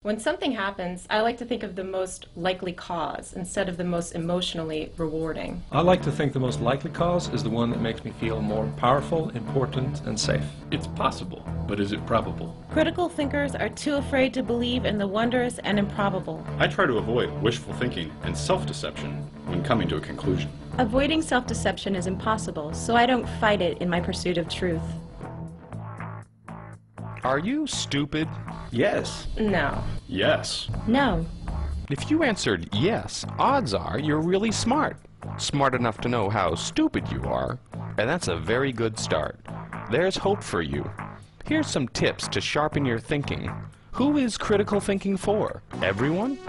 When something happens, I like to think of the most likely cause instead of the most emotionally rewarding. I like to think the most likely cause is the one that makes me feel more powerful, important, and safe. It's possible, but is it probable? Critical thinkers are too afraid to believe in the wondrous and improbable. I try to avoid wishful thinking and self-deception when coming to a conclusion. Avoiding self-deception is impossible, so I don't fight it in my pursuit of truth. Are you stupid? Yes. No. Yes. No. If you answered yes, odds are you're really smart. Smart enough to know how stupid you are, and that's a very good start. There's hope for you. Here's some tips to sharpen your thinking. Who is critical thinking for? Everyone?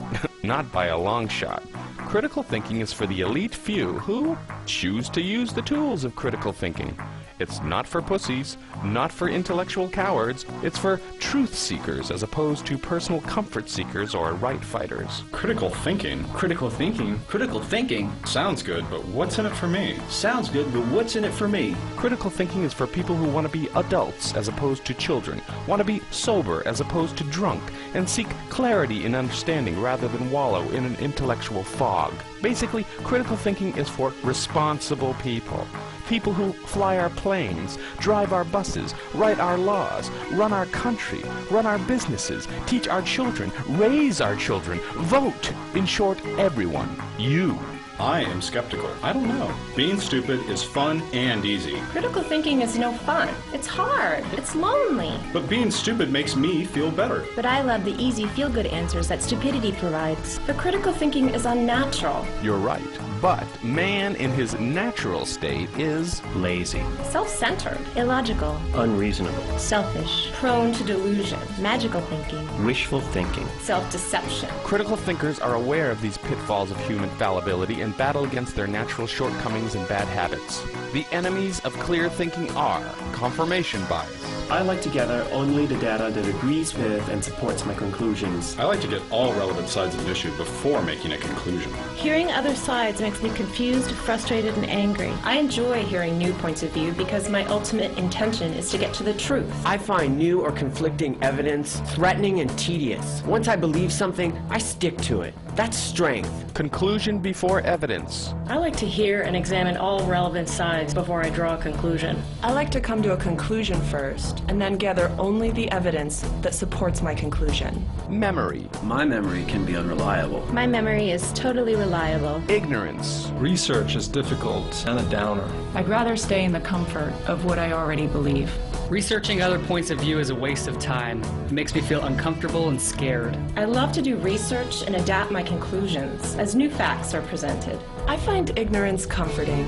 Not by a long shot. Critical thinking is for the elite few who choose to use the tools of critical thinking. It's not for pussies, not for intellectual cowards. It's for truth seekers as opposed to personal comfort seekers or right fighters. Critical thinking? Critical thinking? Critical thinking? Sounds good, but what's in it for me? Sounds good, but what's in it for me? Critical thinking is for people who want to be adults as opposed to children, want to be sober as opposed to drunk, and seek clarity in understanding rather than wallow in an intellectual fog. Basically, critical thinking is for responsible people. People who fly our planes, drive our buses, write our laws, run our country, run our businesses, teach our children, raise our children, vote. In short, everyone. You. I am skeptical. I don't know. Being stupid is fun and easy. Critical thinking is no fun. It's hard. It's lonely. But being stupid makes me feel better. But I love the easy feel-good answers that stupidity provides. But critical thinking is unnatural. You're right. But man in his natural state is Lazy. Self-centered. Illogical. Unreasonable. Selfish. Prone to delusion. Magical thinking. Wishful thinking. Self-deception. critical thinkers are aware of these pitfalls of human fallibility and battle against their natural shortcomings and bad habits. The enemies of clear thinking are confirmation bias. I like to gather only the data that agrees with and supports my conclusions. I like to get all relevant sides of an issue before making a conclusion. Hearing other sides makes me confused, frustrated, and angry. I enjoy hearing new points of view because my ultimate intention is to get to the truth. I find new or conflicting evidence threatening and tedious. Once I believe something, I stick to it. That's strength. Conclusion before evidence. I like to hear and examine all relevant sides before I draw a conclusion. I like to come to a conclusion first, and then gather only the evidence that supports my conclusion. Memory. My memory can be unreliable. My memory is totally reliable. Ignorance. Research is difficult and a downer. I'd rather stay in the comfort of what I already believe. Researching other points of view is a waste of time. It makes me feel uncomfortable and scared. I love to do research and adapt my conclusions as new facts are presented. I find ignorance comforting.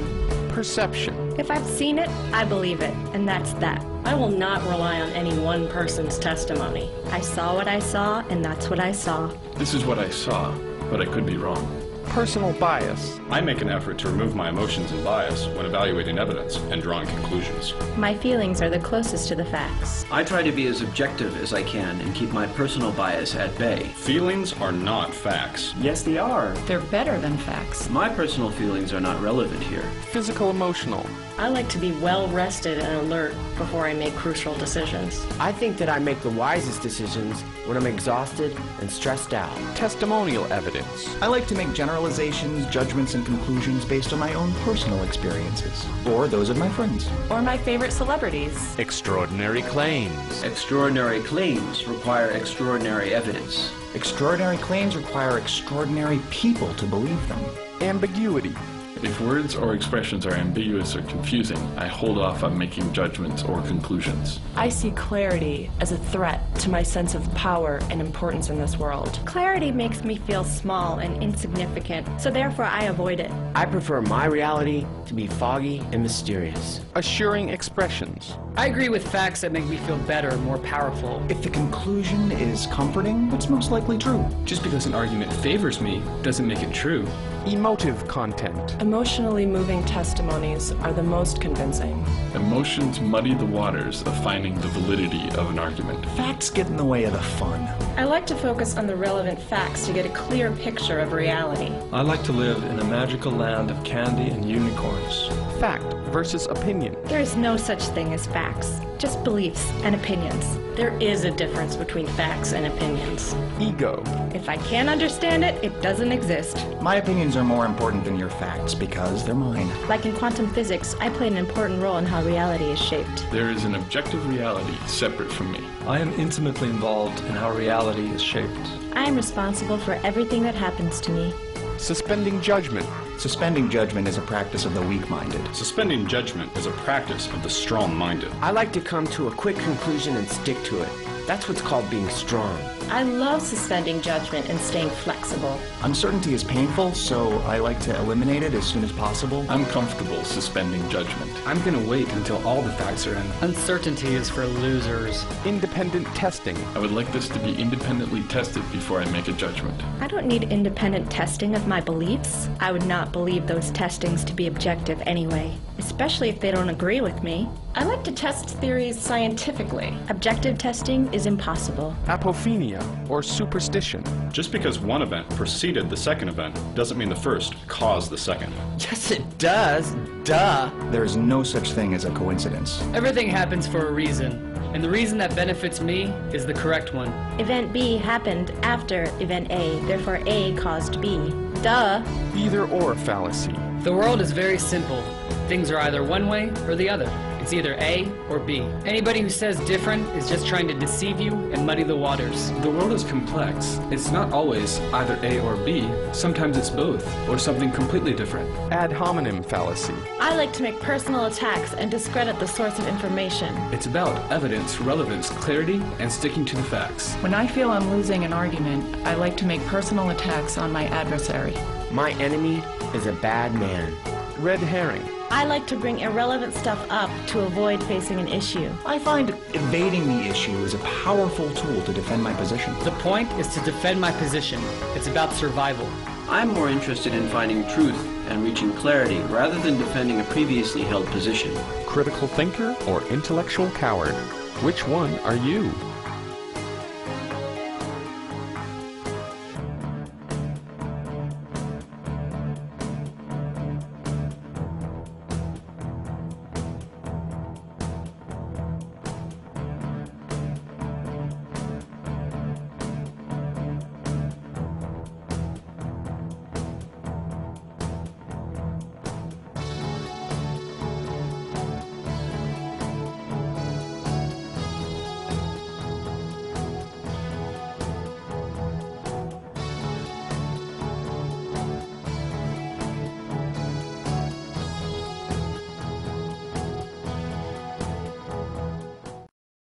Perception. If I've seen it, I believe it, and that's that. I will not rely on any one person's testimony. I saw what I saw, and that's what I saw. This is what I saw, but I could be wrong. Personal bias. I make an effort to remove my emotions and bias when evaluating evidence and drawing conclusions. My feelings are the closest to the facts. I try to be as objective as I can and keep my personal bias at bay. Feelings are not facts. Yes, they are. They're better than facts. My personal feelings are not relevant here. Physical emotional. I like to be well rested and alert before I make crucial decisions. I think that I make the wisest decisions when I'm exhausted and stressed out. Testimonial evidence. I like to make generalizations, judgments, and conclusions based on my own personal experiences, or those of my friends. Or my favorite celebrities. Extraordinary claims. Extraordinary claims require extraordinary evidence. Extraordinary claims require extraordinary people to believe them. Ambiguity. If words or expressions are ambiguous or confusing, I hold off on making judgments or conclusions. I see clarity as a threat to my sense of power and importance in this world. Clarity makes me feel small and insignificant, so therefore I avoid it. I prefer my reality to be foggy and mysterious. Assuring expressions. I agree with facts that make me feel better and more powerful. If the conclusion is comforting, it's most likely true. Just because an argument favors me doesn't make it true. Emotive content. Emotionally moving testimonies are the most convincing. Emotions muddy the waters of finding the validity of an argument. Facts get in the way of the fun. I like to focus on the relevant facts to get a clear picture of reality. I like to live in a magical land of candy and unicorns. Fact versus opinion. There is no such thing as facts, just beliefs and opinions. There is a difference between facts and opinions. Ego. If I can't understand it, it doesn't exist. My opinions are more important than your facts because they're mine. Like in quantum physics, I play an important role in how reality is shaped. There is an objective reality separate from me. I am intimately involved in how reality is shaped. I am responsible for everything that happens to me. Suspending judgment. Suspending judgment is a practice of the weak-minded. Suspending judgment is a practice of the strong-minded. I like to come to a quick conclusion and stick to it. That's what's called being strong. I love suspending judgment and staying flexible. Uncertainty is painful, so I like to eliminate it as soon as possible. I'm comfortable suspending judgment. I'm gonna wait until all the facts are in. Uncertainty is for losers. Independent testing. I would like this to be independently tested before I make a judgment. I don't need independent testing of my beliefs. I would not believe those testings to be objective anyway, especially if they don't agree with me. I like to test theories scientifically. Objective testing is impossible. Apophenia, or superstition. Just because one event preceded the second event doesn't mean the first caused the second. Yes, it does. Duh. There is no such thing as a coincidence. Everything happens for a reason, and the reason that benefits me is the correct one. Event B happened after event A, therefore A caused B. Duh. Either-or fallacy. The world is very simple. Things are either one way or the other. It's either A or B. Anybody who says different is just trying to deceive you and muddy the waters. The world is complex. It's not always either A or B. Sometimes it's both, or something completely different. Ad hominem fallacy. I like to make personal attacks and discredit the source of information. It's about evidence, relevance, clarity, and sticking to the facts. When I feel I'm losing an argument, I like to make personal attacks on my adversary. My enemy is a bad man. Red herring. I like to bring irrelevant stuff up to avoid facing an issue. I find evading the issue is a powerful tool to defend my position. The point is to defend my position. It's about survival. I'm more interested in finding truth and reaching clarity rather than defending a previously held position. Critical thinker or intellectual coward? Which one are you?